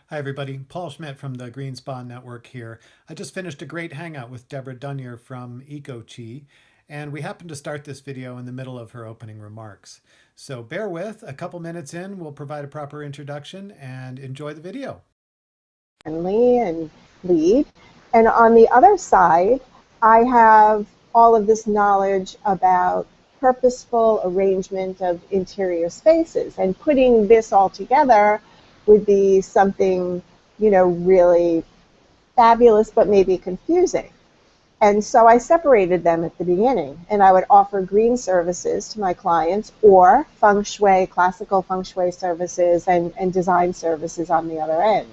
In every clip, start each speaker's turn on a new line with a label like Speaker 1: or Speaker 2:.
Speaker 1: Hi, everybody. Paul Schmidt from the Green Spa Network here. I just finished a great hangout with Debra Duneier from EcoChi, and we happened to start this video in the middle of her opening remarks. So bear with, a couple minutes in, we'll provide a proper introduction and enjoy the video.
Speaker 2: Friendly and lead. And on the other side, I have all of this knowledge about purposeful arrangement of interior spaces. And putting this all together would be something, really fabulous, but maybe confusing. And so I separated them at the beginning, and I would offer green services to my clients or feng shui, classical feng shui services and design services on the other end.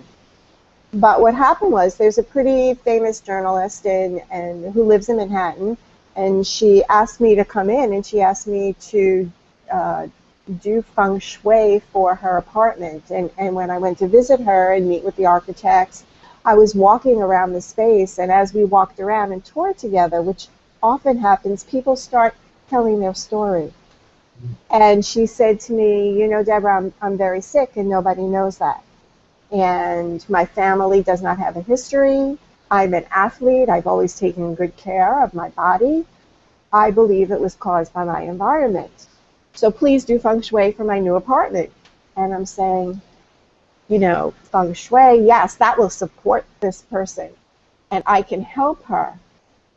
Speaker 2: But what happened was there's a pretty famous journalist who lives in Manhattan, and she asked me to come in, and she asked me to uh, do feng shui for her apartment. And when I went to visit her and meet with the architects, I was walking around the space, and as we walked around and toured together, which often happens, people start telling their story. And she said to me, Deborah, I'm very sick, and nobody knows that. And my family does not have a history. I'm an athlete. I've always taken good care of my body. I believe it was caused by my environment. So please do feng shui for my new apartment. And I'm saying, feng shui, yes, that will support this person and I can help her.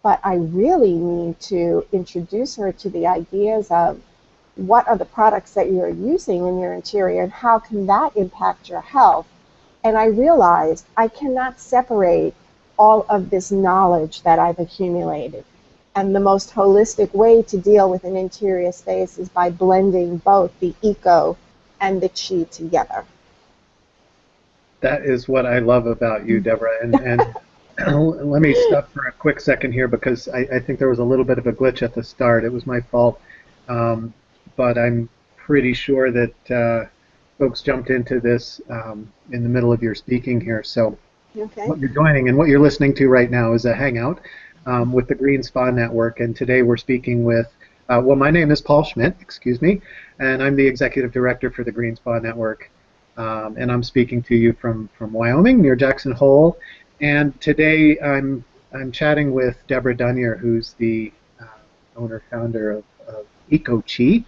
Speaker 2: But I really need to introduce her to the ideas of what are the products that you're using in your interior and how can that impact your health. And I realized I cannot separate all of this knowledge that I've accumulated. And the most holistic way to deal with an interior space is by blending both the eco and the chi together.
Speaker 3: That is what I love about you, Deborah. And let me stop for a quick second here because I think there was a little bit of a glitch at the start. It was my fault. But I'm pretty sure that folks jumped into this in the middle of your speaking here. So
Speaker 2: Okay.
Speaker 3: what you're joining and what you're listening to right now is a hangout with the Green Spa Network. And today we're speaking with, well, my name is Paul Schmidt, excuse me, and I'm the executive director for the Green Spa Network. And I'm speaking to you from Wyoming, near Jackson Hole. And today I'm chatting with Debra Duneier, who's the owner-founder of EcoChi,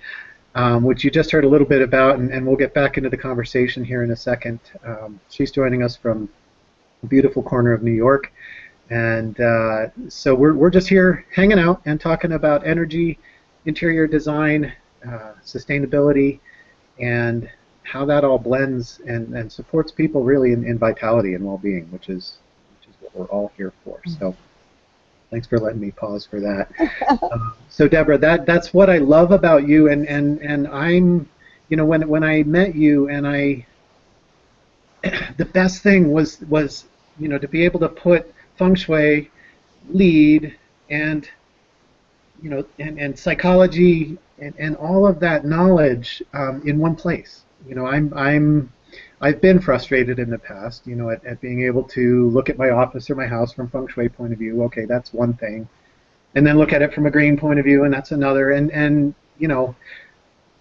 Speaker 3: which you just heard a little bit about, and we'll get back into the conversation here in a second. She's joining us from a beautiful corner of New York. And so we're just here hanging out and talking about energy, interior design, sustainability, and how that all blends and supports people really in vitality and well-being, which is what we're all here for. So thanks for letting me pause for that. So Deborah, that's what I love about you, and I'm, when I met you, and the best thing was to be able to put feng shui, lead, and and psychology and all of that knowledge in one place. I've been frustrated in the past, at being able to look at my office or my house from feng shui point of view. Okay, that's one thing, and then look at it from a green point of view, and that's another. And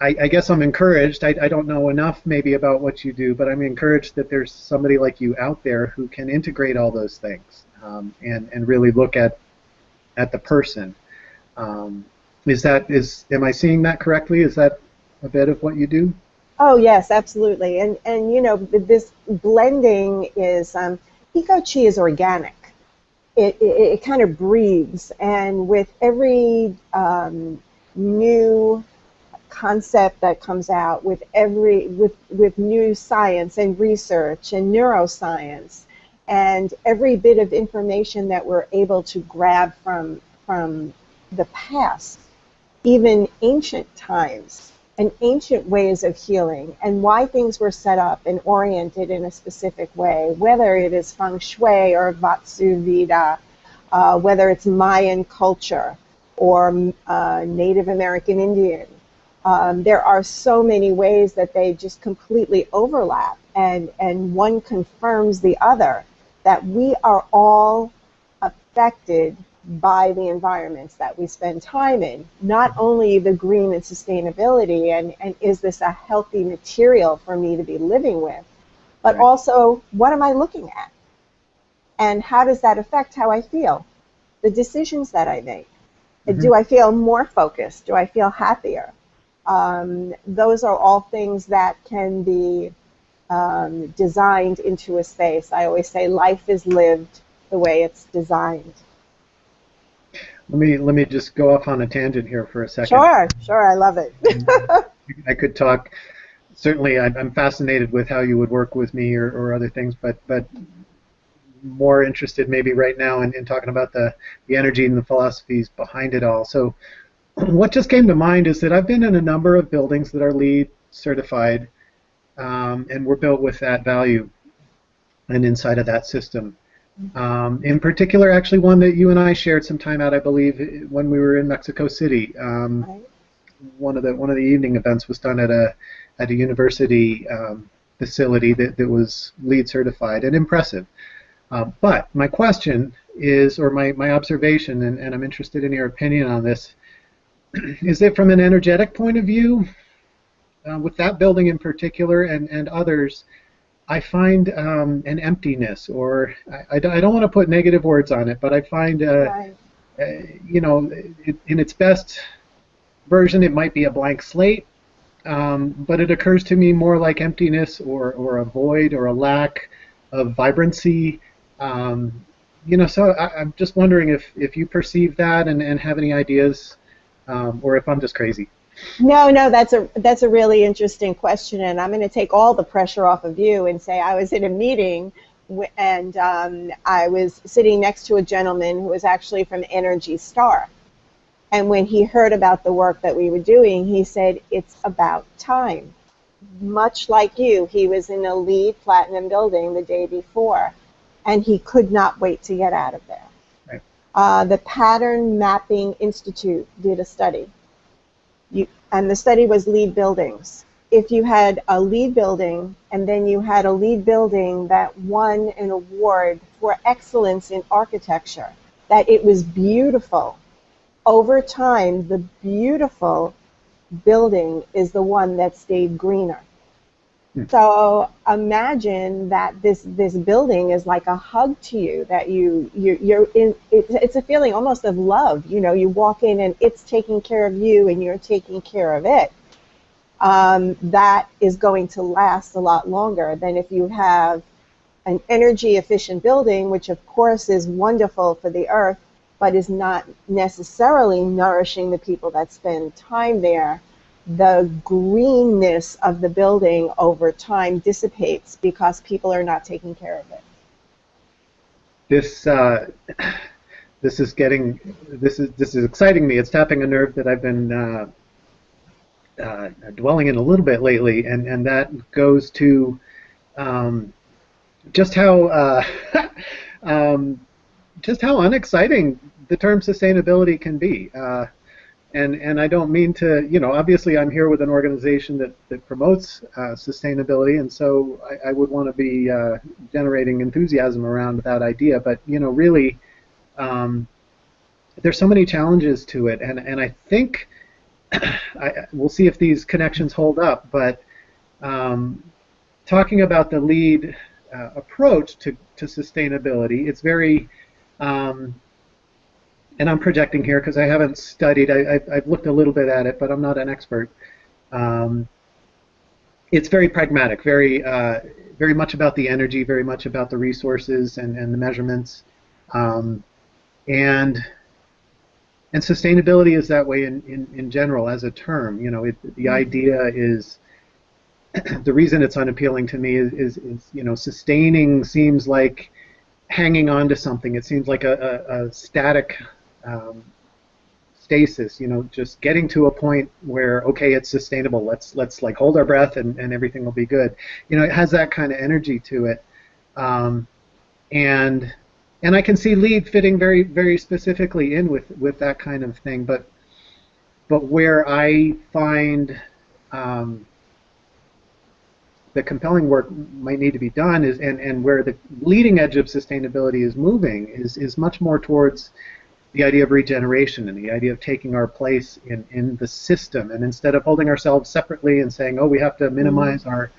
Speaker 3: I guess I'm encouraged. I don't know enough maybe about what you do, but I'm encouraged that there's somebody like you out there who can integrate all those things and really look at the person. Am I seeing that correctly? Is that a bit of what you do?
Speaker 2: Oh yes, absolutely. And this blending is eco-chi is organic. It kind of breathes, and with every new concept that comes out, with new science and research and neuroscience, and every bit of information that we're able to grab from the past, even ancient times and ancient ways of healing and why things were set up and oriented in a specific way, whether it is feng shui or Vatsu Veda, whether it's Mayan culture or Native American Indian. There are so many ways that they just completely overlap, and one confirms the other, that we are all affected by the environments that we spend time in, not only the green and sustainability, and is this a healthy material for me to be living with, but
Speaker 3: Right.
Speaker 2: also what am I looking at? And how does that affect how I feel? The decisions that I make.
Speaker 3: Hmm.
Speaker 2: Do I feel more focused? Do I feel happier? Those are all things that can be designed into a space. I always say life is lived the way it's designed.
Speaker 3: Let me just go off on a tangent here for a second.
Speaker 2: Sure, sure, I love it.
Speaker 3: I could talk. Certainly, I'm fascinated with how you would work with me or other things, but more interested maybe right now in talking about the energy and the philosophies behind it all. So, what just came to mind is that I've been in a number of buildings that are LEED certified, and were built with that value and inside of that system. In particular, actually, one that you and I shared some time at, I believe, when we were in Mexico City.
Speaker 2: Right.
Speaker 3: One of the evening events was done at a university facility that was LEED certified and impressive. But my question is, or my observation, and I'm interested in your opinion on this, is that from an energetic point of view, with that building in particular and others, I find an emptiness, or I don't want to put negative words on it, but I find,
Speaker 2: Right.
Speaker 3: you know, in its best version, it might be a blank slate, but it occurs to me more like emptiness or a void or a lack of vibrancy. Um, so I'm just wondering if you perceive that and have any ideas, or if I'm just crazy.
Speaker 2: No, no, that's a really interesting question, and I'm going to take all the pressure off of you and say I was in a meeting, and I was sitting next to a gentleman who was actually from Energy Star, and when he heard about the work that we were doing, he said it's about time. Much like you, he was in a LEED Platinum building the day before, and he could not wait to get out of there.
Speaker 3: Right.
Speaker 2: The Pattern Mapping Institute did a study. And the study was LEED buildings. If you had a LEED building and then you had a LEED building that won an award for excellence in architecture, that it was beautiful, over time, the beautiful building is the one that stayed greener. So imagine that this building is like a hug to you, that you're in. It's a feeling almost of love. You walk in and it's taking care of you and you're taking care of it. That is going to last a lot longer than if you have an energy efficient building, which of course is wonderful for the earth, but is not necessarily nourishing the people that spend time there. The greenness of the building over time dissipates because people are not taking care of it.
Speaker 3: This is exciting me. It's tapping a nerve that I've been dwelling in a little bit lately, and that goes to just how just how unexciting the term sustainability can be. And I don't mean to, obviously I'm here with an organization that promotes sustainability, and so I would want to be generating enthusiasm around that idea. But, really, there's so many challenges to it, and I think we'll see if these connections hold up, but talking about the LEED approach to sustainability, it's very, and I'm projecting here because I haven't studied. I've looked a little bit at it, but I'm not an expert. It's very pragmatic, very much about the energy, very much about the resources and the measurements, and sustainability is that way in general as a term. The idea is the reason it's unappealing to me is sustaining seems like hanging on to something. It seems like a static stasis, just getting to a point where, okay, it's sustainable. Let's like hold our breath and everything will be good. It has that kind of energy to it, and I can see LEED fitting very, very specifically in with that kind of thing. But where I find the compelling work might need to be done is, and where the leading edge of sustainability is moving is much more towards the idea of regeneration and the idea of taking our place in the system, and instead of holding ourselves separately and saying, oh, we have to minimize our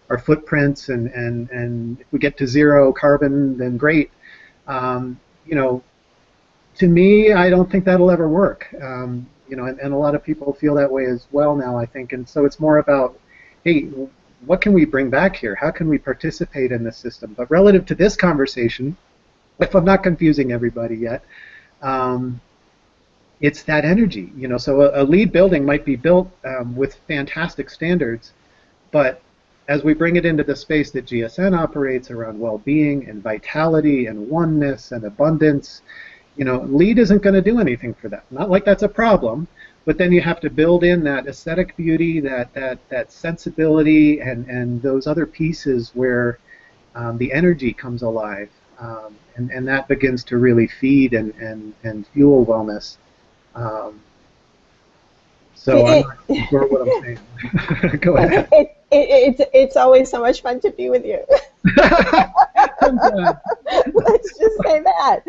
Speaker 3: our footprints, and if we get to 0 carbon, then great. You know, to me, I don't think that'll ever work. You know, and a lot of people feel that way as well now, I think. And so it's more about, hey, what can we bring back here? How can we participate in the system? But relative to this conversation, if I'm not confusing everybody yet, it's that energy. You know, so a LEED building might be built with fantastic standards, but as we bring it into the space that GSN operates around well-being and vitality and oneness and abundance, you know, LEED isn't going to do anything for that. Not like that's a problem, but then you have to build in that aesthetic beauty, that sensibility, and those other pieces where the energy comes alive, and that begins to really feed and fuel wellness. So I'm not sure what I'm saying. Go ahead.
Speaker 2: It's always so much fun to be with you. Let's just say that.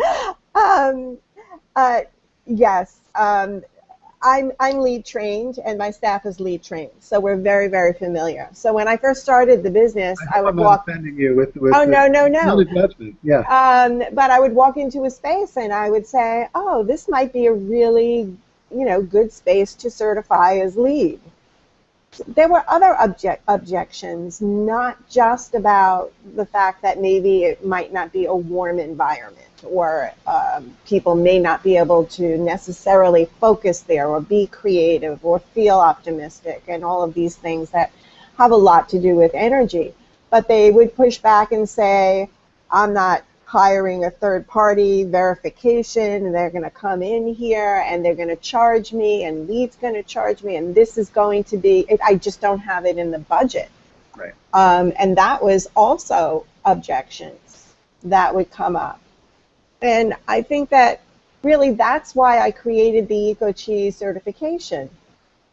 Speaker 2: Yes, I'm LEED trained, and my staff is LEED trained, so we're very, very familiar. So when I first started the business, I would walk.
Speaker 3: I'm offending you with
Speaker 2: Oh, no.
Speaker 3: not a judgment. Yeah.
Speaker 2: But I would walk into a space and I would say, oh, this might be a really, good space to certify as LEED. There were other objections, not just about the fact that maybe it might not be a warm environment, or people may not be able to necessarily focus there or be creative or feel optimistic, and all of these things that have a lot to do with energy. But they would push back and say, I'm not hiring a third-party verification, and they're going to come in here and they're going to charge me, and LEED's going to charge me, and this is going to be, I just don't have it in the budget.
Speaker 3: Right.
Speaker 2: And that was also objections that would come up. And I think that really that's why I created the EcoChi certification.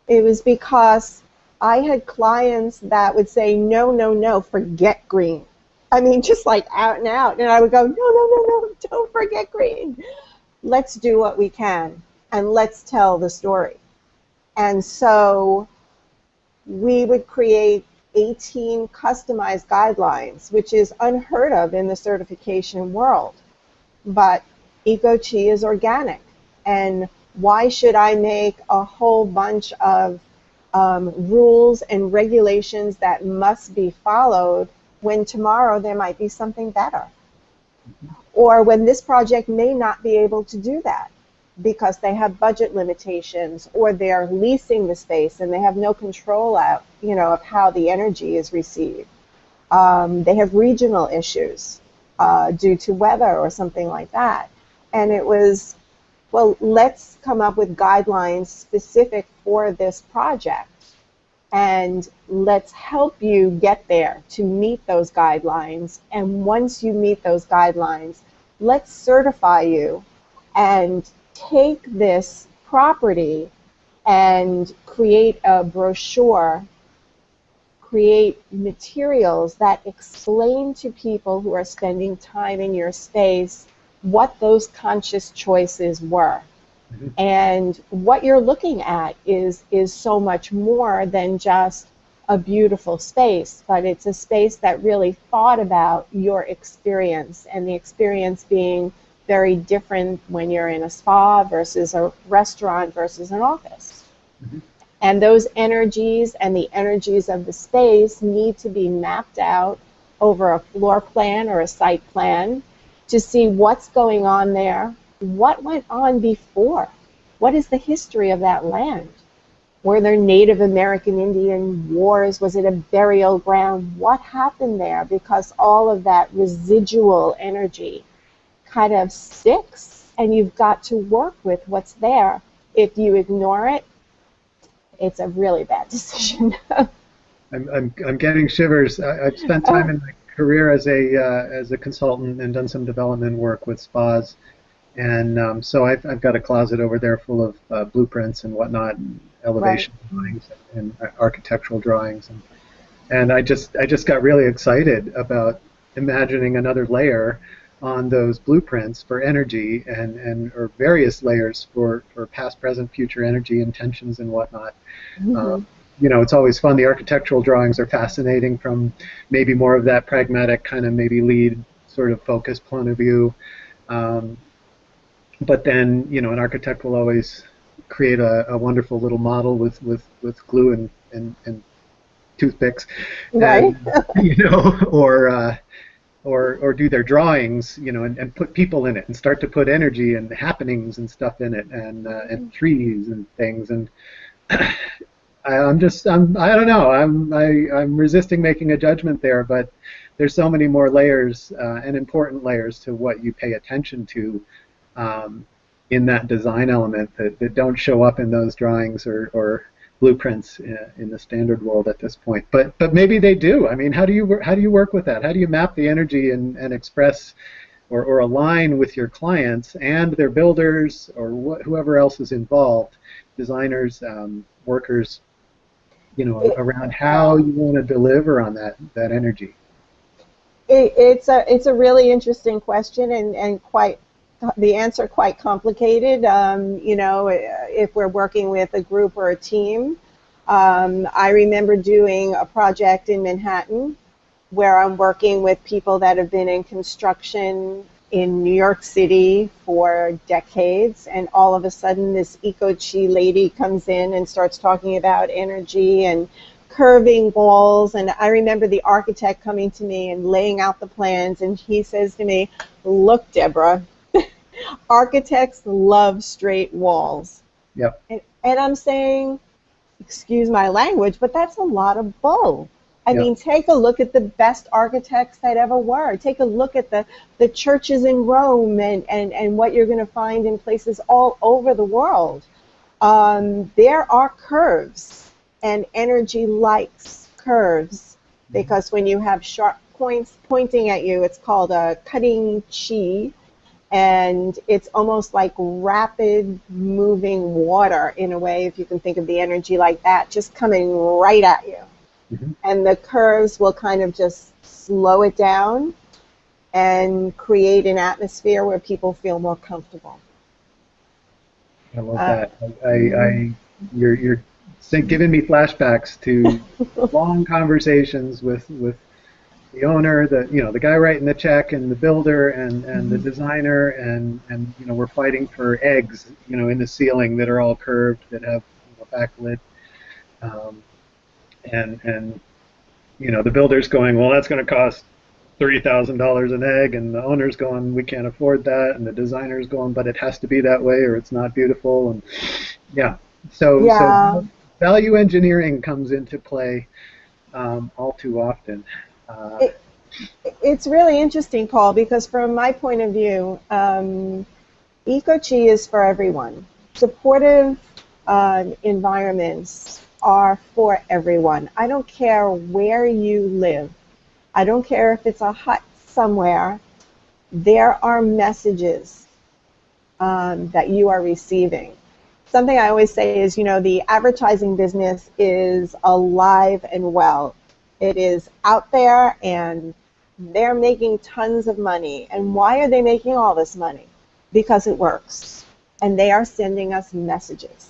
Speaker 2: It was because I had clients that would say, no, forget green. I mean, just like out and out. And I would go, no, don't forget green. Let's do what we can, and let's tell the story. And so we would create 18 customized guidelines, which is unheard of in the certification world. But EcoChi is organic. And why should I make a whole bunch of rules and regulations that must be followed when tomorrow there might be something better? Or when this project may not be able to do that because they have budget limitations, or they're leasing the space and they have no control out, of how the energy is received. They have regional issues due to weather or something like that. And it was, well, let's come up with guidelines specific for this project, and let's help you get there to meet those guidelines. And once you meet those guidelines, let's certify you and take this property and create a brochure, create materials that explain to people who are spending time in your space what those conscious choices were. Mm-hmm. And what you're looking at is so much more than just a beautiful space, but it's a space that really thought about your experience, and the experience being very different when you're in a spa versus a restaurant versus an office. Mm-hmm. And those energies and the energies of the space need to be mapped out over a floor plan or a site plan to see what's going on there, what went on before, what is the history of that land. Were there Native American Indian wars? Was it a burial ground? What happened there? Because all of that residual energy kind of sticks, and you've got to work with what's there. If you ignore it, it's a really bad decision.
Speaker 3: I'm getting shivers. I've spent time in my career as a consultant and done some development work with spas, and so I've got a closet over there full of blueprints and whatnot, and elevation drawings and architectural drawings, and I just got really excited about imagining another layer on those blueprints for energy, and or various layers for past, present, future energy intentions and whatnot. Mm-hmm. you know, it's always fun. The architectural drawings are fascinating from maybe more of that pragmatic kind of maybe lead sort of focus point of view. Um, but then, you know, an architect will always create a wonderful little model with glue and toothpicks,
Speaker 2: Right.
Speaker 3: and you know, or do their drawings, you know, and put people in it and start to put energy and happenings and stuff in it, and trees and things. And I don't know, I'm resisting making a judgment there, but there's so many more layers and important layers to what you pay attention to um, in that design element that don't show up in those drawings or blueprints in the standard world at this point. But maybe they do. I mean, how do you work with that? How do you map the energy and express or align with your clients and their builders or whoever else is involved, designers, workers, you know,
Speaker 2: It,
Speaker 3: around how you want to deliver on that energy?
Speaker 2: it's a really interesting question, and quite the answer quite complicated. You know, if we're working with a group or a team, I remember doing a project in Manhattan where I'm working with people that have been in construction in New York City for decades, and all of a sudden this eco-chi lady comes in and starts talking about energy and curving walls. And I remember the architect coming to me and laying out the plans, and he says to me, "Look, Deborah, architects love straight walls."
Speaker 3: Yep.
Speaker 2: And I'm saying, excuse my language, but that's a lot of bull. I
Speaker 3: Yep.
Speaker 2: mean, take a look at the best architects that ever were. Take a look at the churches in Rome and what you're going to find in places all over the world. There are curves, and energy likes curves because when you have sharp points pointing at you, it's called a cutting chi, and it's almost like rapid moving water in a way, if you can think of the energy like that, just coming right at you.
Speaker 3: Mm-hmm.
Speaker 2: And the curves will kind of just slow it down and create an atmosphere where people feel more comfortable.
Speaker 3: I love
Speaker 2: Uh,
Speaker 3: that. You're giving me flashbacks to long conversations with the owner, the guy writing the check, and the builder, and the designer, and you know, we're fighting for eggs, you know, in the ceiling that are all curved that have, you know, backlit, um, and you know, the builder's going, well, that's going to cost $30,000 an egg, and the owner's going, we can't afford that, and the designer's going, but it has to be that way or it's not beautiful. And yeah,
Speaker 2: yeah,
Speaker 3: so value engineering comes into play all too often. Uh,
Speaker 2: it, it's really interesting, Paul, because from my point of view, Eco-Chi is for everyone. Supportive environments are for everyone. I don't care where you live. I don't care if it's a hut somewhere. There are messages that you are receiving. Something I always say is, you know, the advertising business is alive and well. It is out there, and they're making tons of money. And why are they making all this money? Because it works. And they are sending us messages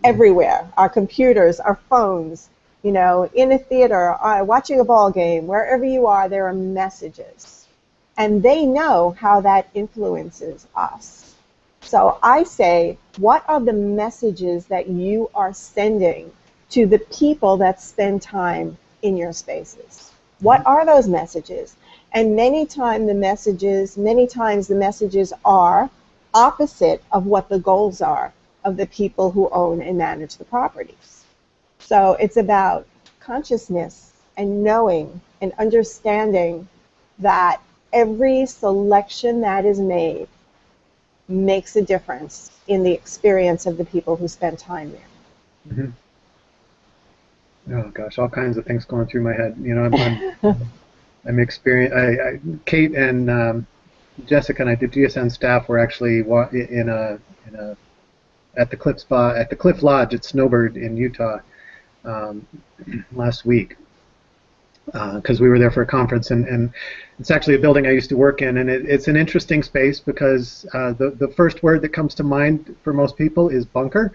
Speaker 2: everywhere. Our computers, our phones, you know, in a theater, watching a ball game, wherever you are, there are messages. And they know how that influences us. So I say, what are the messages that you are sending to the people that spend time in your spaces? What are those messages? And many times the messages are opposite of what the goals are of the people who own and manage the properties. So it's about consciousness and knowing and understanding that every selection that is made makes a difference in the experience of the people who spend time there.
Speaker 3: mhm. Oh gosh, all kinds of things going through my head. You know, I'm experienced. Kate and Jessica and I, the GSN staff, were actually in a at the Cliff Spa at the Cliff Lodge at Snowbird in Utah um, last week because we were there for a conference, and it's actually a building I used to work in, and it's an interesting space because the first word that comes to mind for most people is bunker.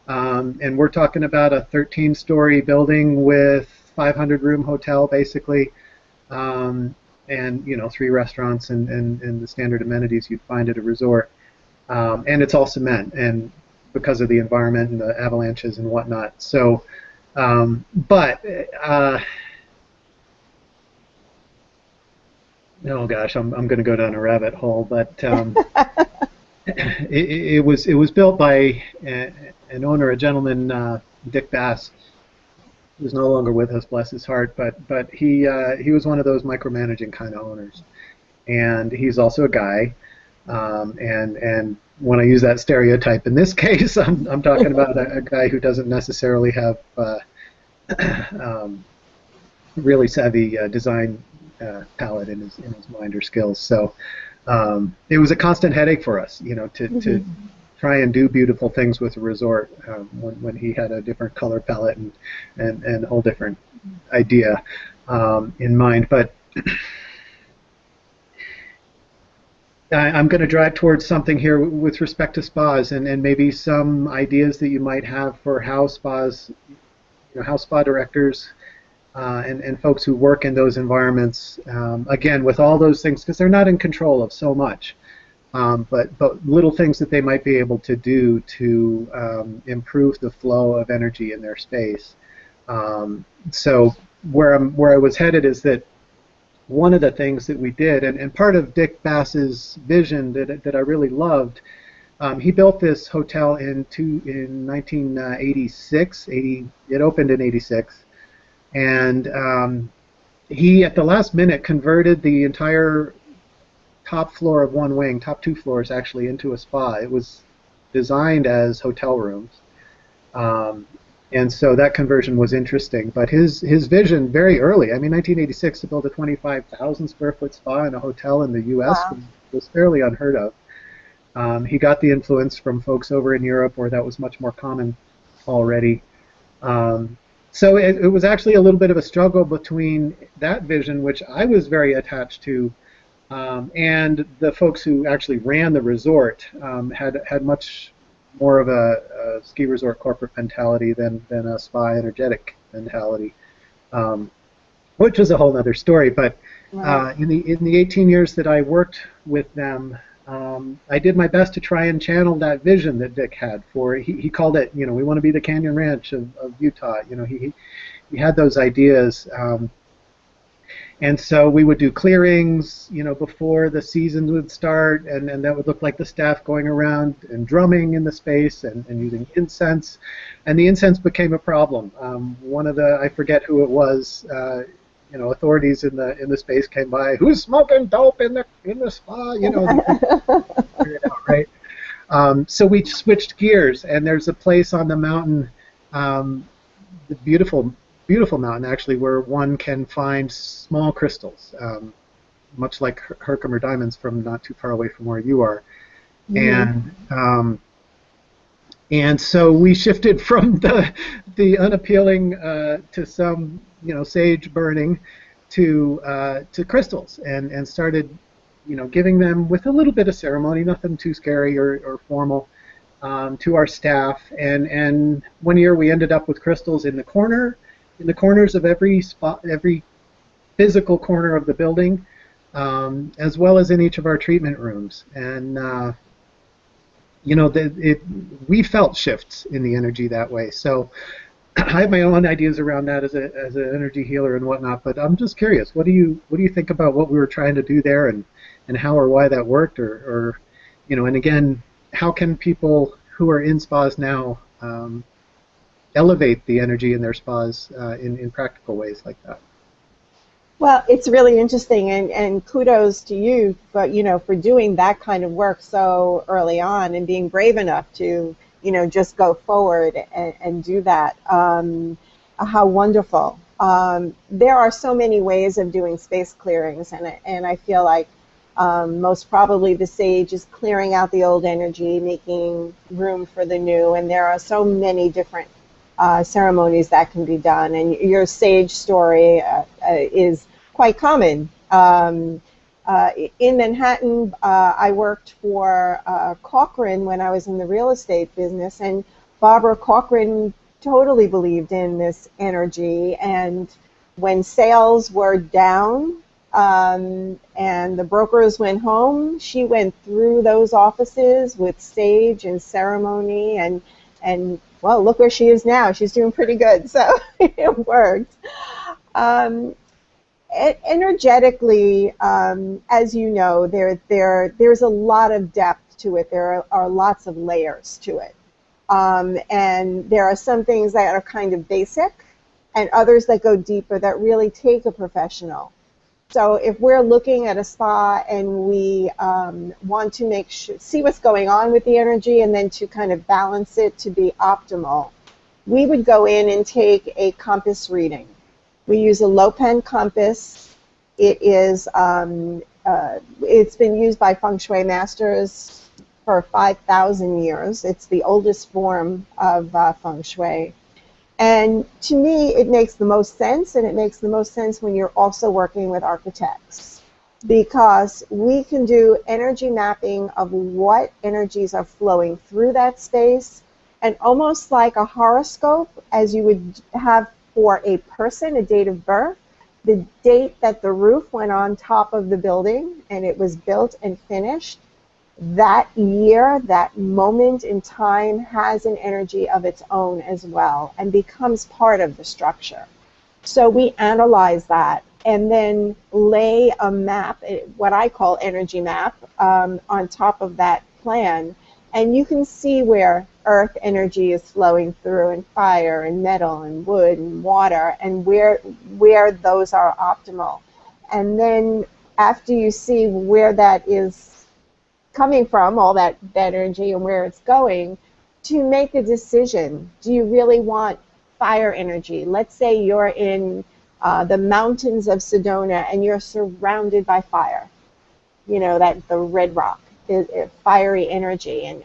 Speaker 3: And we're talking about a 13-story building with 500-room hotel, basically, um, and 3 restaurants and the standard amenities you'd find at a resort. And it's all cement, and because of the environment and the avalanches and whatnot. So, but oh gosh, I'm going to go down a rabbit hole. But it was built by an owner, a gentleman, Dick Bass, who's no longer with us, bless his heart. But he was one of those micromanaging kind of owners, and he's also a guy. And when I use that stereotype in this case, I'm talking about a guy who doesn't necessarily have really savvy design palette in his mind or skills. So it was a constant headache for us, to try and do beautiful things with a resort when he had a different color palette and a whole different idea in mind. But I'm going to drive towards something here with respect to spas and maybe some ideas that you might have for how spas, how spa directors and folks who work in those environments, again, with all those things, because they're not in control of so much, but little things that they might be able to do to improve the flow of energy in their space. So where I was headed is that one of the things that we did, and part of Dick Bass's vision that I really loved, he built this hotel in 1986. It opened in '86, and he at the last minute converted the entire top floor of one wing, top 2 floors actually, into a spa. It was designed as hotel rooms. And so that conversion was interesting. But his vision very early, I mean 1986, to build a 25,000 square foot spa in a hotel in the U.S.
Speaker 2: Wow.
Speaker 3: was fairly unheard of. He got the influence from folks over in Europe where that was much more common already. So it was actually a little bit of a struggle between that vision, which I was very attached to, and the folks who actually ran the resort had much more of a ski resort corporate mentality than a spa energetic mentality, which was a whole other story. But
Speaker 2: Right.
Speaker 3: in the 18 years that I worked with them, I did my best to try and channel that vision that Dick had for. He called it, we want to be the Canyon Ranch of Utah. He had those ideas. And so we would do clearings, before the season would start, and that would look like the staff going around and drumming in the space and using incense. And the incense became a problem. One of I forget who it was, authorities in the space came by. Who's smoking dope in the spa? Right? So we switched gears, and there's a place on the mountain, the beautiful mountain actually, where one can find small crystals, much like Herkimer diamonds from not too far away from where you are. And so we shifted from the unappealing to some sage burning to crystals and started giving them with a little bit of ceremony, nothing too scary or formal, to our staff. And one year we ended up with crystals in the corners of every spot, every physical corner of the building, as well as in each of our treatment rooms. And we felt shifts in the energy that way. So I have my own ideas around that as an energy healer and whatnot. But I'm just curious, what do you think about what we were trying to do there, and how or why that worked, or and again, how can people who are in spas now elevate the energy in their spas in practical ways like that?
Speaker 2: Well, it's really interesting, and kudos to you for doing that kind of work so early on and being brave enough to just go forward and do that. How wonderful! There are so many ways of doing space clearings, and I feel like most probably the sage is clearing out the old energy, making room for the new, and there are so many different ceremonies that can be done. And your sage story is quite common. In Manhattan, I worked for Cochrane when I was in the real estate business, and Barbara Corcoran totally believed in this energy, and when sales were down and the brokers went home, she went through those offices with sage and ceremony, and well, look where she is now. She's doing pretty good, so it worked. Um, Energetically, as you know, there's a lot of depth to it. There are lots of layers to it. And there are some things that are kind of basic and others that go deeper that really take a professional. So if we're looking at a spa and we want to see what's going on with the energy and then to kind of balance it to be optimal, we would go in and take a compass reading. We use a low pen compass. It's been used by feng shui masters for 5,000 years. It's the oldest form of feng shui. And to me, it makes the most sense, and it makes the most sense when you're also working with architects, because we can do energy mapping of what energies are flowing through that space, and almost like a horoscope, as you would have for a person, a date of birth, the date that the roof went on top of the building and it was built and finished, that year, that moment in time has an energy of its own as well and becomes part of the structure. So we analyze that and then lay a map, what I call energy map, on top of that plan. And you can see where earth energy is flowing through, and fire and metal and wood and water, and where those are optimal. And then after you see where that is coming from, all that energy and where it's going, to make a decision. Do you really want fire energy? Let's say you're in the mountains of Sedona and you're surrounded by fire. You know, that the red rock is fiery energy and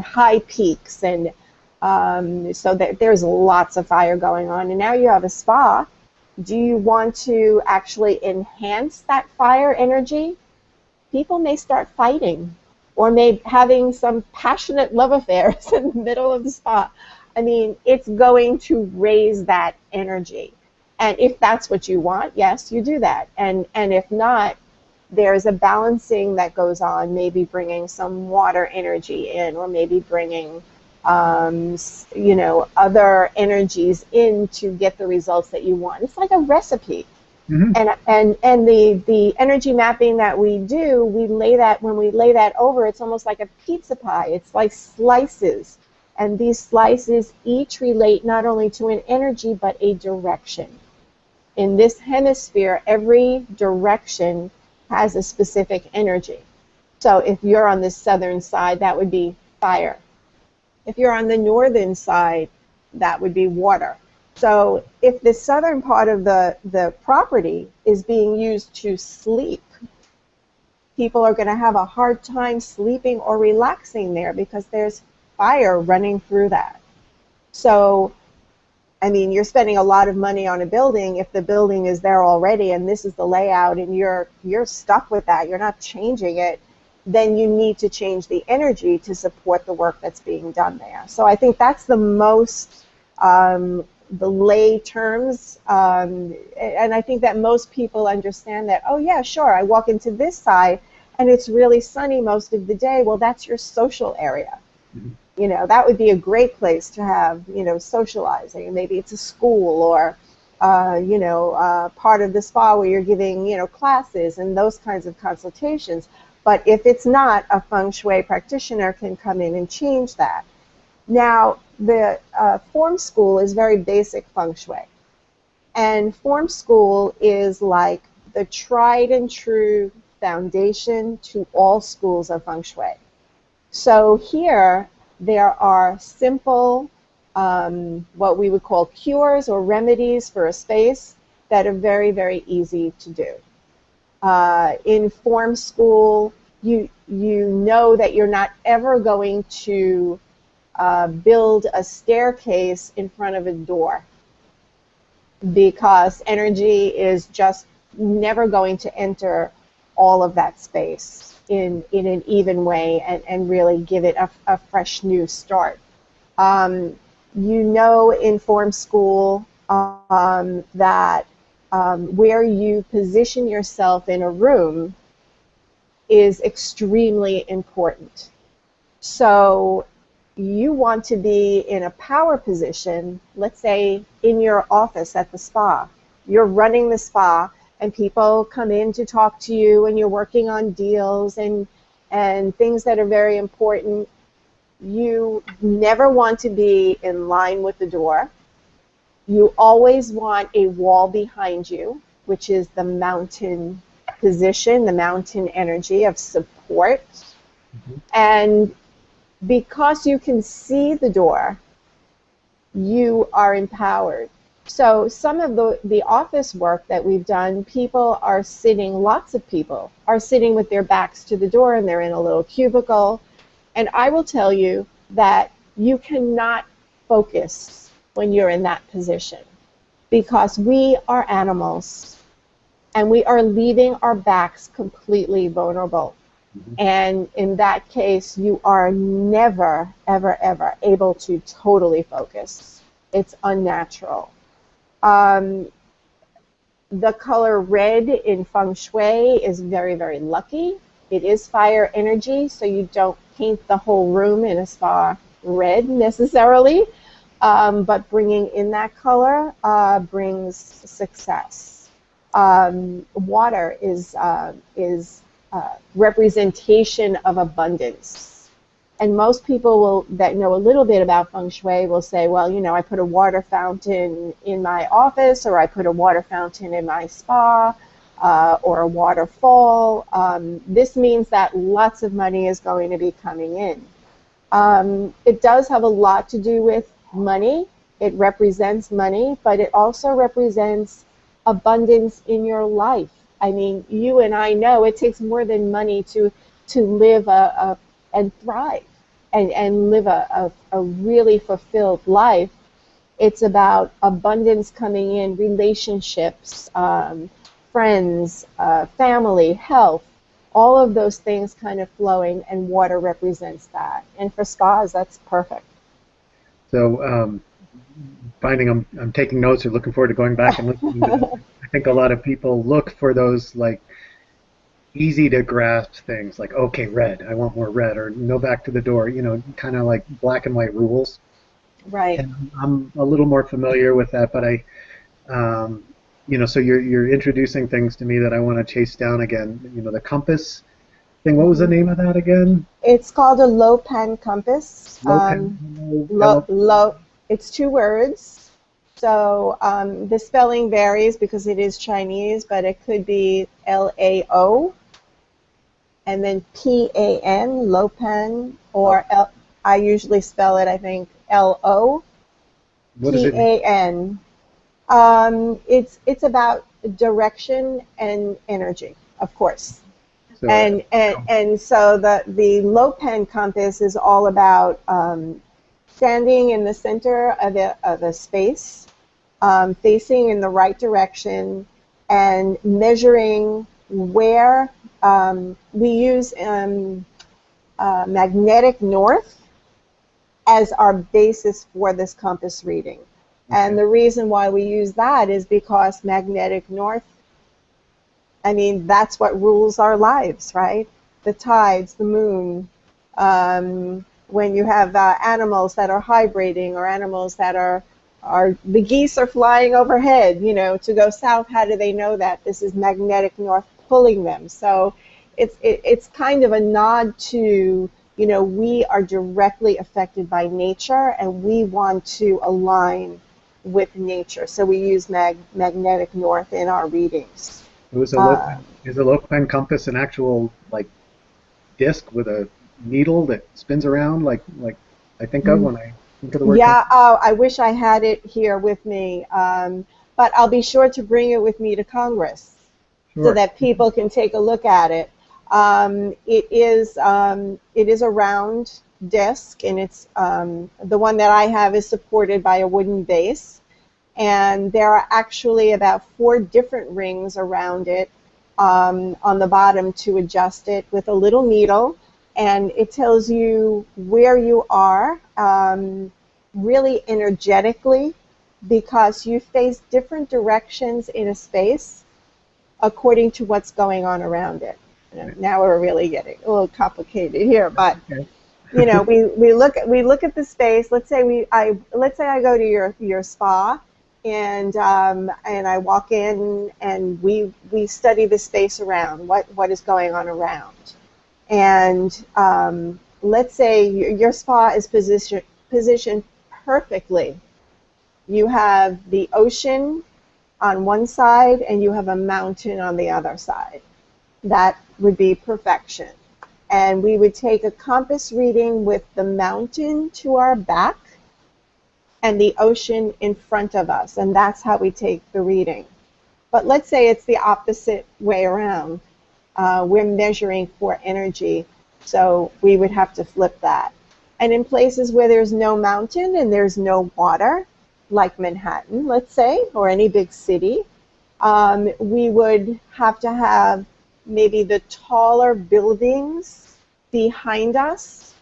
Speaker 2: high peaks, and so there's lots of fire going on. And now you have a spa. Do you want to actually enhance that fire energy? People may start fighting, or may having some passionate love affairs in the middle of the spa. I mean, it's going to raise that energy. And if that's what you want, yes, you do that. And if not, there's a balancing that goes on, maybe bringing some water energy in, or maybe bringing other energies in to get the results that you want. It's like a recipe. Mm-hmm. And the energy mapping that we do, when we lay that over, it's almost like a pizza pie. It's like slices. And these slices each relate not only to an energy, but a direction. In this hemisphere, every direction has a specific energy. So if you're on the southern side, that would be fire. If you're on the northern side, that would be water. So if the southern part of the property is being used to sleep, people are going to have a hard time sleeping or relaxing there because there's fire running through that. So, I mean, you're spending a lot of money on a building. If the building is there already and this is the layout and you're stuck with that, you're not changing it, then you need to change the energy to support the work that's being done there. So I think that's the most, the lay terms, and I think that most people understand that, oh yeah, sure, I walk into this side and it's really sunny most of the day. Well, that's your social area. Mm-hmm. You know, that would be a great place to have, socializing. Maybe it's a school or, part of the spa where you're giving, classes and those kinds of consultations. But if it's not, a feng shui practitioner can come in and change that. Now, the form school is very basic feng shui. And form school is like the tried and true foundation to all schools of feng shui. So here, there are simple, what we would call cures or remedies for a space that are very, very easy to do. In form school, you know that you're not ever going to build a staircase in front of a door, because energy is just never going to enter all of that space in an even way and really give it a fresh new start. Um, you know in form school that where you position yourself in a room is extremely important. So you want to be in a power position, let's say in your office at the spa. You're running the spa and people come in to talk to you and you're working on deals and things that are very important. You never want to be in line with the door. You always want a wall behind you, which is the mountain position, the mountain energy of support.
Speaker 3: Mhm.
Speaker 2: And because you can see the door, you are empowered. So some of the office work that we've done, people are sitting, lots of people are sitting with their backs to the door and they're in a little cubicle. And I will tell you that you cannot focus when you're in that position because we are animals and we are leaving our backs completely vulnerable.
Speaker 3: Mhm.
Speaker 2: And in that case, you are never, ever, ever able to totally focus. It's unnatural. Um, the color red in feng shui is very, very lucky. It is fire energy, so you don't paint the whole room in a spa red necessarily, but bringing in that color brings success. Water is representation of abundance. And most people will, that know a little bit about feng shui will say, well, you know, I put a water fountain in my office, or I put a water fountain in my spa, or a waterfall. This means that lots of money is going to be coming in. It does have a lot to do with money. It represents money, but it also represents abundance in your life. I mean, you and I know it takes more than money to live and thrive and live a really fulfilled life. It's about abundance coming in, relationships, friends, family, health, all of those things kind of flowing, and water represents that. And for spas, that's perfect.
Speaker 3: So finding I'm taking notes or looking forward to going back and listening to this. I think a lot of people look for those like easy to grasp things like, okay, red, I want more red, or no back to the door, you know, kind of like black and white rules.
Speaker 2: Right.
Speaker 3: And I'm a little more familiar with that, but um, so you're introducing things to me that I want to chase down again. You know, the compass thing. What was the
Speaker 2: Mhm.
Speaker 3: name of that again?
Speaker 2: It's called a low pen compass.
Speaker 3: Lopan,
Speaker 2: Low, low, it's two words. So the spelling varies because it is Chinese, but it could be Lao and then PAN, Lopan, or I usually spell it, I think,
Speaker 3: what does it mean?
Speaker 2: LOPAN. It's about direction and energy, of course.
Speaker 3: So,
Speaker 2: And so the low pen compass is all about standing in the center of a space, facing in the right direction, and measuring where we use magnetic north as our basis for this compass reading. And
Speaker 3: okay.
Speaker 2: the reason why we use that is because magnetic north, I mean, that's what rules our lives, right? The tides, the moon. When you have animals that are hybrating or animals that are the geese are flying overhead, you know, to go south, how do they know that? This is magnetic north pulling them. So it's kind of a nod to, you know, we are directly affected by nature and we want to align with nature. So we use magnetic north in our readings.
Speaker 3: It was a
Speaker 2: Uh,
Speaker 3: Lopan. Is a Lopan compass an actual like disc with a needle that spins around like I think of when I think of the word
Speaker 2: yeah,
Speaker 3: compass?
Speaker 2: oh, I wish I had it here with me, but I'll be sure to bring it with me to Congress so
Speaker 3: Sure.
Speaker 2: that people can take a look at it. It is a round disc, and it's the one that I have is supported by a wooden base, and there are actually about 4 different rings around it on the bottom to adjust it with a little needle, and it tells you where you are. really energetically because you face different directions in a space according to what's going on around it. Now we're really getting a little complicated here, but
Speaker 3: Okay.
Speaker 2: we look at the space. Let's say I go to your spa, and I walk in, and we study the space around what is going on around, and let's say your spa is positioned perfectly. You have the ocean on one side, and you have a mountain on the other side. That would be perfection. And we would take a compass reading with the mountain to our back and the ocean in front of us, and that's how we take the reading. But let's say it's the opposite way around. We're measuring for energy, so we would have to flip that. And in places where there's no mountain and there's no water, like Manhattan, let's say, or any big city, we would have to have maybe the taller buildings behind us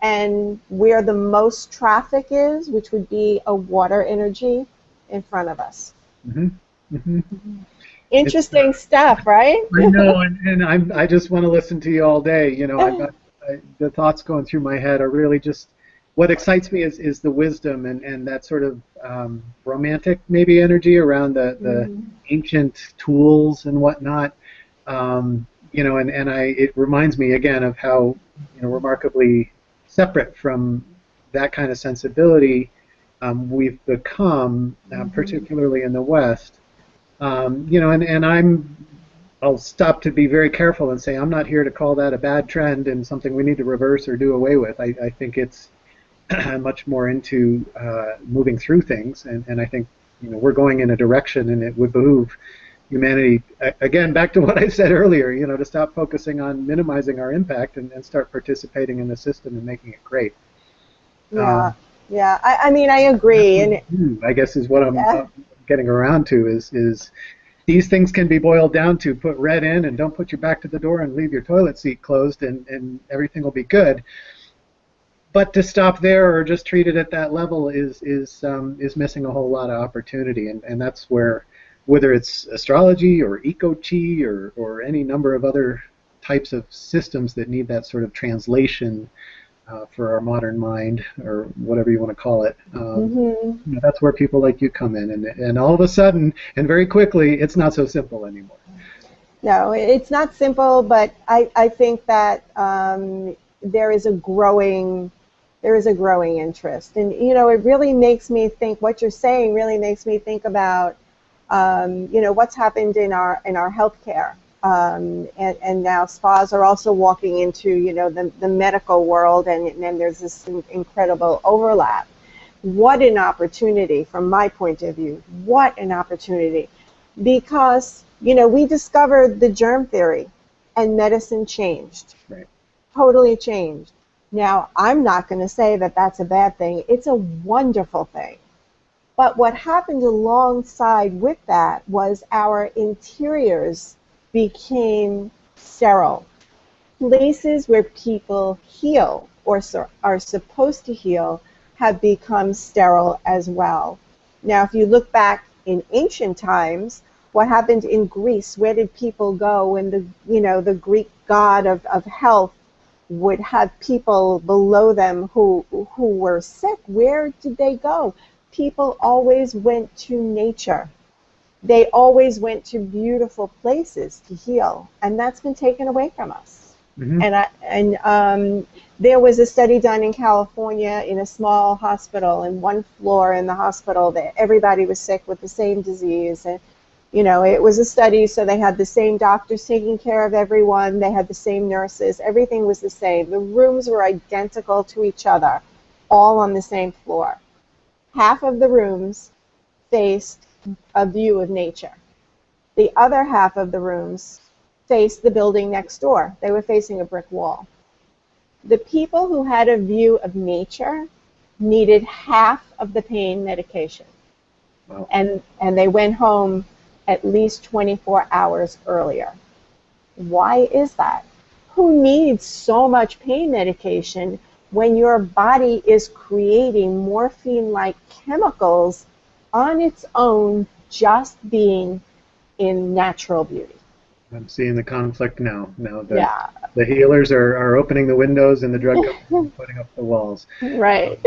Speaker 2: and where the most traffic is, which would be a water energy, in front of us.
Speaker 3: Mm-hmm. Mm-hmm.
Speaker 2: Interesting stuff, right?
Speaker 3: I know, and I just want to listen to you all day. The thoughts going through my head are really just what excites me is the wisdom and that sort of romantic maybe energy around the ancient tools and whatnot. It reminds me again of how remarkably separate from that kind of sensibility we've become, particularly in the West. I'll stop to be very careful and say I'm not here to call that a bad trend and something we need to reverse or do away with. I think it's much more into moving through things, and I think we're going in a direction, and it would behoove humanity, again, back to what I said earlier, to stop focusing on minimizing our impact and start participating in the system and making it great.
Speaker 2: Yeah, yeah. I mean, I agree, and
Speaker 3: I guess is what I'm getting around to is these things can be boiled down to put red in and don't put your back to the door and leave your toilet seat closed and everything will be good. But to stop there or just treat it at that level is missing a whole lot of opportunity, and that's where, whether it's astrology or eco-chi or any number of other types of systems that need that sort of translation for our modern mind, or whatever you want to call it, that's where people like you come in, and all of a sudden, and very quickly, it's not so simple anymore.
Speaker 2: No, it's not simple, but I think that there is a growing interest, and it really makes me think. What you're saying really makes me think about what's happened in our healthcare, and now spas are also walking into the medical world, and there's this incredible overlap. What an opportunity, from my point of view. What an opportunity, because we discovered the germ theory, and medicine changed.
Speaker 3: Right.
Speaker 2: Totally changed. Now, I'm not going to say that that's a bad thing. It's a wonderful thing. But what happened alongside with that was our interiors became sterile. Places where people heal or are supposed to heal have become sterile as well. Now, if you look back in ancient times, what happened in Greece? Where did people go when the Greek god of health would have people below them who were sick? Where did they go? People always went to nature. They always went to beautiful places to heal, and that's been taken away from us. And there was a study done in California in a small hospital, in one floor in the hospital, that everybody was sick with the same disease, and it was a study, so they had the same doctors taking care of everyone, they had the same nurses, everything was the same. The rooms were identical to each other, all on the same floor. Half of the rooms faced a view of nature. The other half of the rooms faced the building next door. They were facing a brick wall. The people who had a view of nature needed half of the pain medication. Wow. And they went home at least 24 hours earlier. Why is that? Who needs so much pain medication when your body is creating morphine-like chemicals on its own, just being in natural beauty.
Speaker 3: I'm seeing the conflict now. Now
Speaker 2: Yeah,
Speaker 3: the healers are opening the windows and the drug companies are putting up the walls.
Speaker 2: right.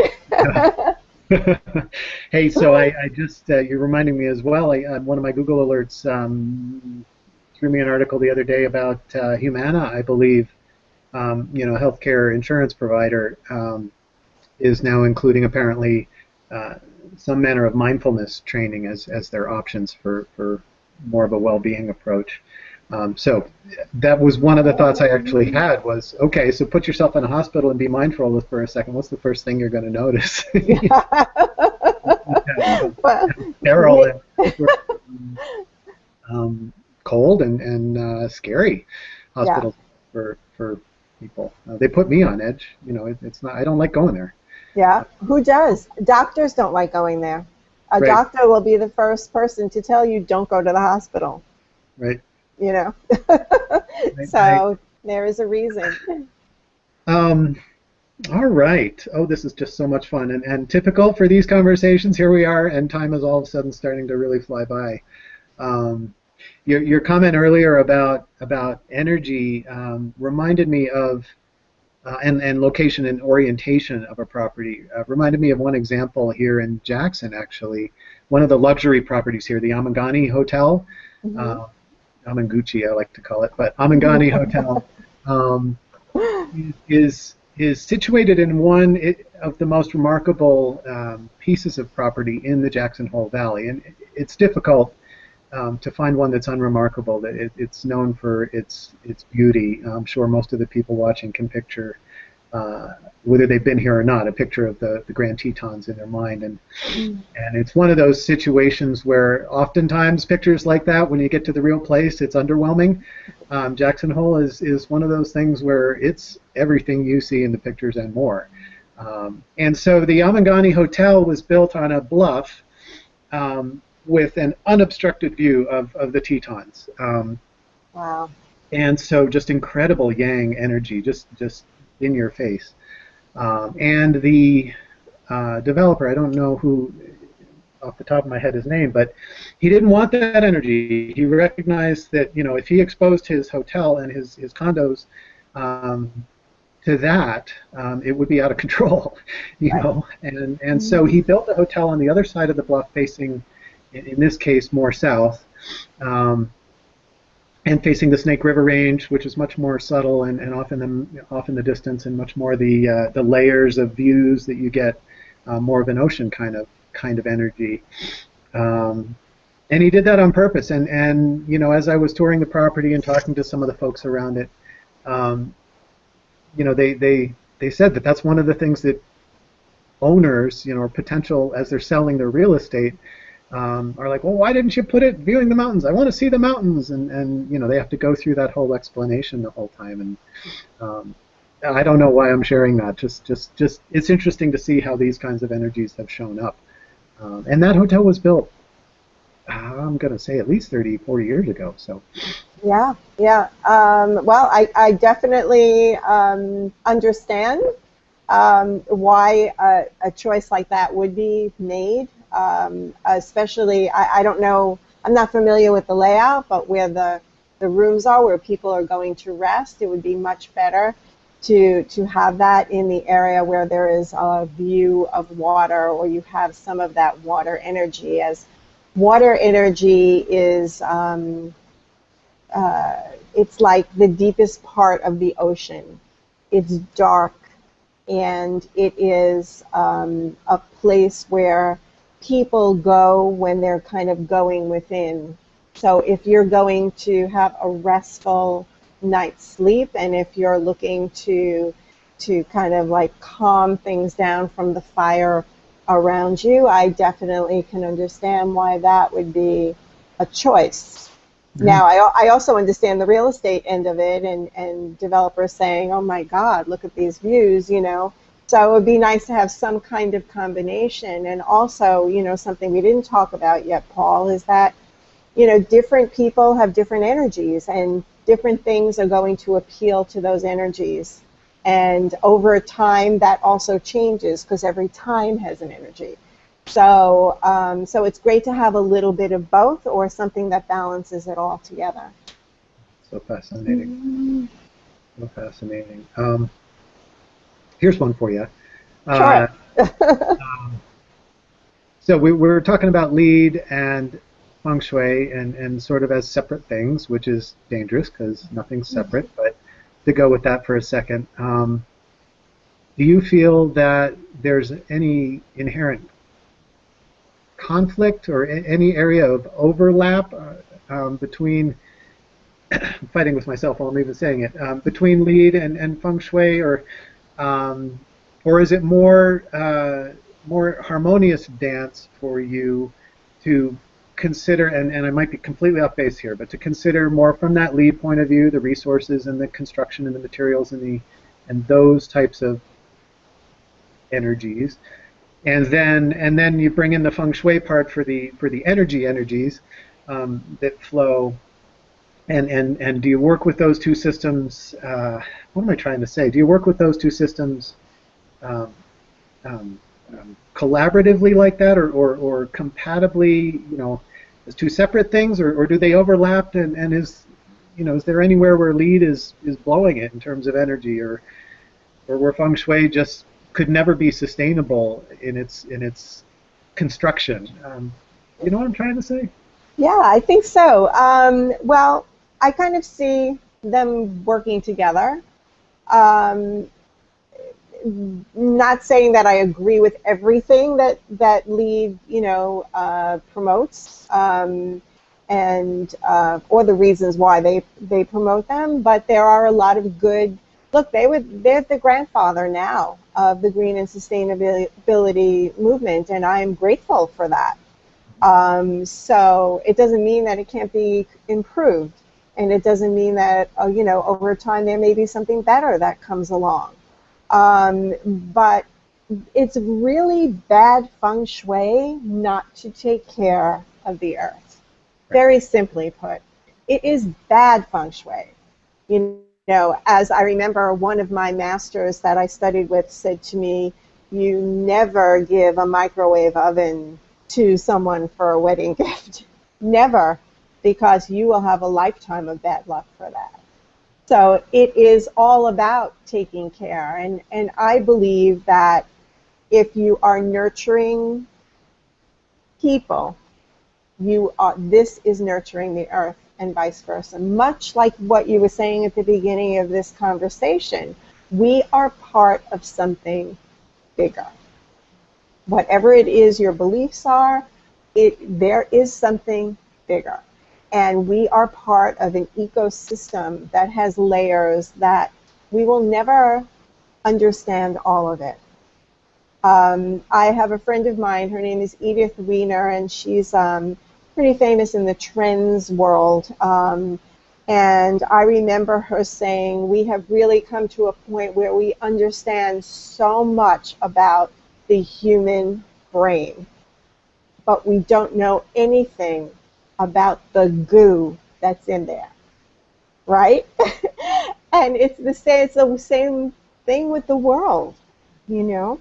Speaker 3: Hey, so I just, you're reminding me as well, one of my Google alerts threw me an article the other day about Humana, I believe, a healthcare insurance provider, is now including apparently some manner of mindfulness training as their options for more of a well-being approach. So that was one of the thoughts I actually had was, okay, so put yourself in a hospital and be mindful for a second. What's the first thing you're going to notice?
Speaker 2: Well,
Speaker 3: Sterile and cold and scary
Speaker 2: yeah,
Speaker 3: hospitals for people. They put me on edge. It's not. I don't like going there.
Speaker 2: yeah. Who does? Doctors don't like going there. A
Speaker 3: Right,
Speaker 2: doctor will be the first person to tell you don't go to the hospital,
Speaker 3: right.
Speaker 2: you know.
Speaker 3: I,
Speaker 2: So there is a reason.
Speaker 3: um, all right. Oh, this is just so much fun and typical for these conversations. Here we are, and time is all of a sudden starting to really fly by. Um, your comment earlier about energy reminded me of and location and orientation of a property reminded me of one example here in Jackson, actually. One of the luxury properties here, the Amangani Hotel,
Speaker 2: Mhm.
Speaker 3: uh, Amanguchi, I like to call it, but Amangani Hotel um, is situated in one of the most remarkable pieces of property in the Jackson Hole Valley, and it's difficult to find one that's unremarkable. That it's known for its beauty. I'm sure most of the people watching can picture, whether they've been here or not, a picture of the Grand Tetons in their mind. And it's one of those situations where oftentimes pictures like that, when you get to the real place, it's underwhelming. Jackson Hole is one of those things where it's everything you see in the pictures and more. And so the Amangani Hotel was built on a bluff with an unobstructed view of the Tetons.
Speaker 2: Wow.
Speaker 3: And so just incredible yang energy, just in your face. And the developer, I don't know who off the top of my head his name, but he didn't want that energy. He recognized that if he exposed his hotel and his condos um, to that, it would be out of control,
Speaker 2: Right.
Speaker 3: And so he built a hotel on the other side of the bluff, facing, in this case, more south. And facing the Snake River Range, which is much more subtle and off in the distance, and much more the layers of views that you get, more of an ocean kind of energy. And he did that on purpose. And as I was touring the property and talking to some of the folks around it, they said that that's one of the things that owners, or potential as they're selling their real estate, are like, well, why didn't you put it viewing the mountains? I want to see the mountains, and they have to go through that whole explanation the whole time. And I don't know why I'm sharing that. Just it's interesting to see how these kinds of energies have shown up. And that hotel was built, I'm going to say, at least 30, 40 years ago. So
Speaker 2: Yeah, yeah. Well, I definitely understand why a choice like that would be made. Especially, I don't know, I'm not familiar with the layout, but where the rooms are, where people are going to rest, it would be much better to have that in the area where there is a view of water, or you have some of that water energy, as water energy is, it's like the deepest part of the ocean. It's dark, and it is a place where people go when they're kind of going within. So if you're going to have a restful night's sleep, and if you're looking to kind of like calm things down from the fire around you, I definitely can understand why that would be a choice.
Speaker 3: yeah.
Speaker 2: Now, I also understand the real estate end of it, and developers saying, oh my God, look at these views, So it would be nice to have some kind of combination. And also, something we didn't talk about yet, Paul, is that, different people have different energies, and different things are going to appeal to those energies. And over time, that also changes because every time has an energy. So, so it's great to have a little bit of both or something that balances it all together.
Speaker 3: So fascinating. So fascinating. Here's one for you.
Speaker 2: Sure.
Speaker 3: So we were talking about lead and feng shui and sort of as separate things, which is dangerous because nothing's separate. But to go with that for a second, do you feel that there's any inherent conflict or any area of overlap between I'm fighting with myself while I'm even saying it between lead and feng shui, or is it more harmonious dance for you to consider, and I might be completely off base here, but to consider more from that lead point of view, the resources and the construction and the materials and those types of energies, and then you bring in the feng shui part for the energies that flow. And do you work with those two systems? What am I trying to say? Do you work with those two systems um, collaboratively like that, or compatibly, as two separate things, or do they overlap? And is there anywhere where lead is blowing it in terms of energy, or where feng shui just could never be sustainable in its construction? You know what I'm trying to say?
Speaker 2: Yeah, I think so. Well, I kind of see them working together. Um, Not saying that I agree with everything that Lead, promotes, and or the reasons why they promote them, but there are a lot of good. Look, they're the grandfather now of the green and sustainability movement, and I am grateful for that. So it doesn't mean that it can't be improved, and it doesn't mean that over time there may be something better that comes along. But it's really bad feng shui not to take care of the earth. Very simply put, it is bad feng shui. As I remember, one of my masters that I studied with said to me, "You never give a microwave oven to someone for a wedding gift. Never, because you will have a lifetime of bad luck for that." So it is all about taking care. And I believe that if you are nurturing people, this is nurturing the earth and vice versa. Much like what you were saying at the beginning of this conversation, we are part of something bigger. Whatever it is your beliefs are, there is something bigger. And we are part of an ecosystem that has layers that we will never understand all of it. I have a friend of mine, her name is Edith Wiener, and she's pretty famous in the trends world. And I remember her saying, we have really come to a point where we understand so much about the human brain, but we don't know anything about the goo that's in there, right? And it's the same thing with the world, you know?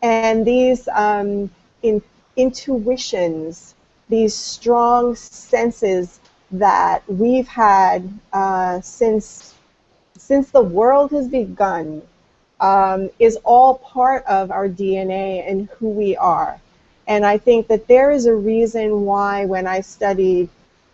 Speaker 2: And these intuitions, these strong senses that we've had since the world has begun, is all part of our DNA and who we are. And I think that there is a reason why when I studied,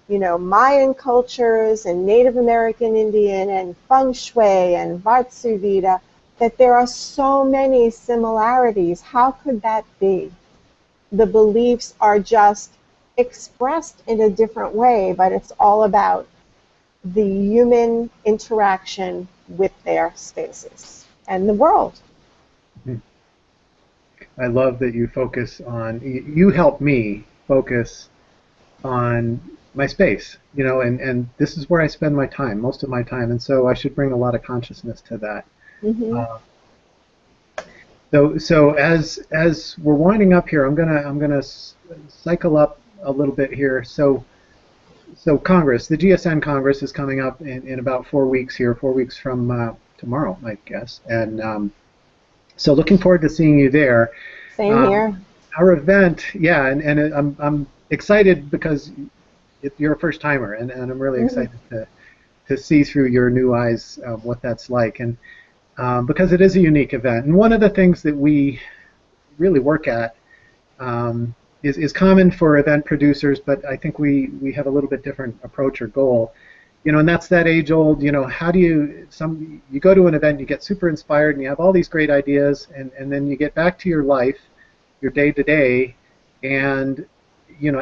Speaker 2: Mayan cultures and Native American Indian and Feng Shui and Vatsuvita, that there are so many similarities. How could that be? The beliefs are just expressed in a different way, but it's all about the human interaction with their spaces and the world.
Speaker 3: I love that you focus on, you help me focus on my space, and this is where I spend my time, most of my time, and so I should bring a lot of consciousness to that.
Speaker 2: Mm-hmm.
Speaker 3: So as we're winding up here, I'm gonna cycle up a little bit here. So Congress, the GSN Congress is coming up in about 4 weeks here, 4 weeks from tomorrow, I guess. And so looking forward to seeing you there.
Speaker 2: Same
Speaker 3: Um,
Speaker 2: here.
Speaker 3: our event, yeah, I'm excited because you're a first timer, and I'm really
Speaker 2: Mhm.
Speaker 3: excited to see through your new eyes what that's like, and because it is a unique event. And one of the things that we really work at is common for event producers, but I think we have a little bit different approach or goal. And that's that age-old, how do you go to an event, you get super inspired, and you have all these great ideas, and then you get back to your life, your day-to-day, and,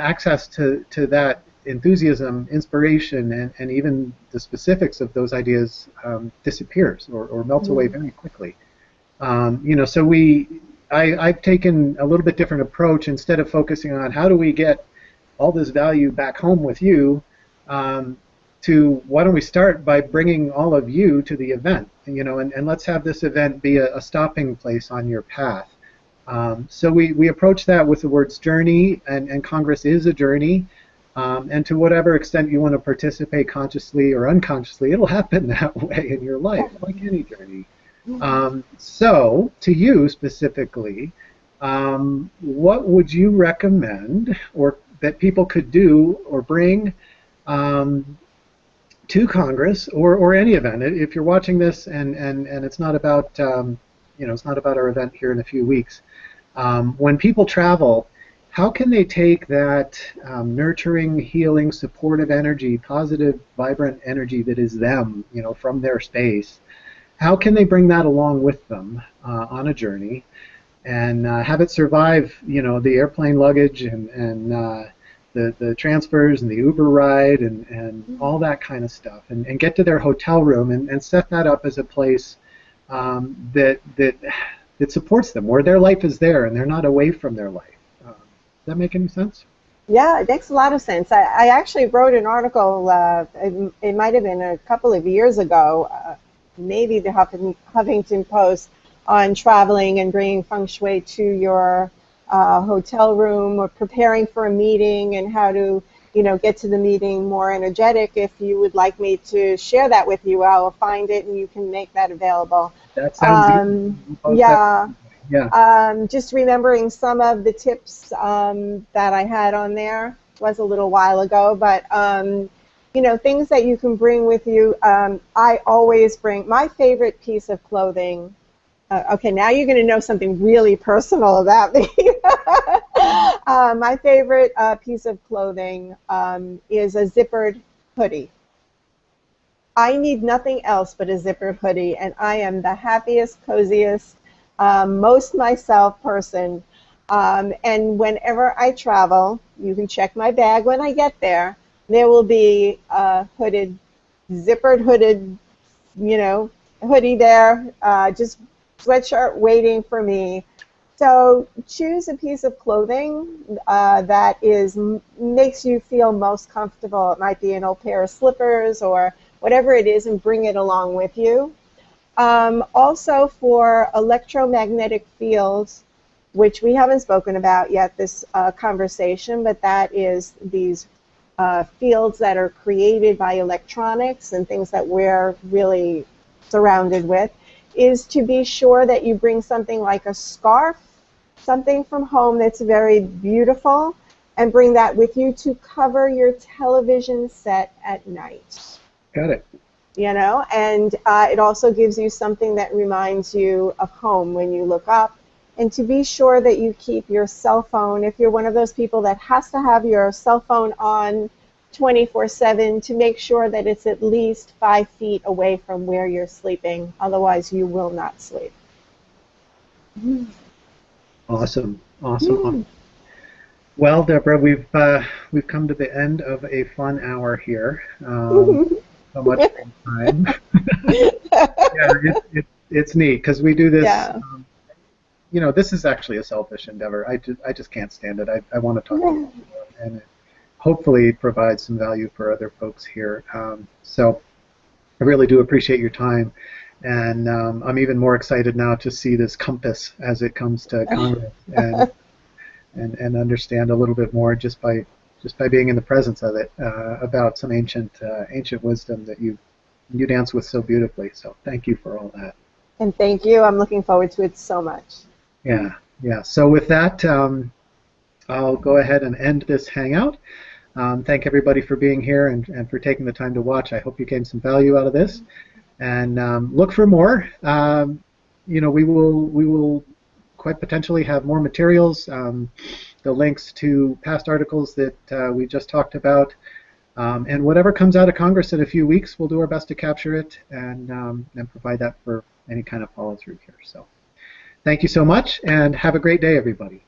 Speaker 3: access to that enthusiasm, inspiration, and even the specifics of those ideas disappears or melts away
Speaker 2: Mhm.
Speaker 3: very quickly. So I've taken a little bit different approach. Instead of focusing on how do we get all this value back home with you, um, to why don't we start by bringing all of you to the event, and let's have this event be a stopping place on your path. So we approach that with the words journey, and Congress is a journey. And to whatever extent you want to participate consciously or unconsciously, it'll happen that way in your life, like any journey. So, to you specifically, what would you recommend, or that people could do or bring um, to Congress or any event? If you're watching this and it's not about it's not about our event here in a few weeks. When people travel, how can they take that nurturing, healing, supportive energy, positive, vibrant energy that is them, from their space? How can they bring that along with them on a journey and have it survive, the airplane luggage and the transfers and the Uber ride and all that kind of stuff, and get to their hotel room and set that up as a place that supports them, where their life is there and they're not away from their life. Does that make any sense?
Speaker 2: Yeah, it makes a lot of sense. I actually wrote an article, it might have been a couple of years ago, maybe the Huffington Post, on traveling and bringing feng shui to your hotel room, or preparing for a meeting, and how to, get to the meeting more energetic. If you would like me to share that with you, I will find it and you can make that available.
Speaker 3: That sounds good. We'll post that.
Speaker 2: Yeah.
Speaker 3: Yeah.
Speaker 2: Just remembering some of the tips that I had on there. Was a little while ago, but things that you can bring with you. I always bring my favorite piece of clothing. Okay, now you're going to know something really personal about me. My favorite piece of clothing is a zippered hoodie. I need nothing else but a zippered hoodie, and I am the happiest, coziest, most myself person. And whenever I travel, you can check my bag when I get there. There will be a zippered hooded, you know, hoodie there, just sweatshirt waiting for me. So choose a piece of clothing that makes you feel most comfortable. It might be an old pair of slippers or whatever it is, and bring it along with you. Also for electromagnetic fields, which we haven't spoken about yet this conversation, but that is these fields that are created by electronics and things that we're really surrounded with, is to be sure that you bring something like a scarf, something from home that's very beautiful, and bring that with you to cover your television set at night.
Speaker 3: Got it.
Speaker 2: And it also gives you something that reminds you of home when you look up. And to be sure that you keep your cell phone, if you're one of those people that has to have your cell phone on 24/7, to make sure that it's at least 5 feet away from where you're sleeping. Otherwise, you will not sleep.
Speaker 3: Awesome. Awesome. Well, Deborah, we've come to the end of a fun hour here. So much fun time. Yeah, it's neat because we do this.
Speaker 2: Yeah.
Speaker 3: This is actually a selfish endeavor. I just can't stand it. I want to talk to you, and it hopefully provides some value for other folks here. So I really do appreciate your time, and I'm even more excited now to see this compass as it comes to Congress and understand a little bit more just by being in the presence of it about some ancient wisdom that you dance with so beautifully. So thank you for all that.
Speaker 2: And thank you. I'm looking forward to it so much.
Speaker 3: Yeah, yeah. So with that, I'll go ahead and end this Hangout. Thank everybody for being here and for taking the time to watch. I hope you gained some value out of this. And look for more. We will quite potentially have more materials, the links to past articles that we just talked about, and whatever comes out of Congress in a few weeks, we'll do our best to capture it and provide that for any kind of follow through here. So thank you so much, and have a great day, everybody.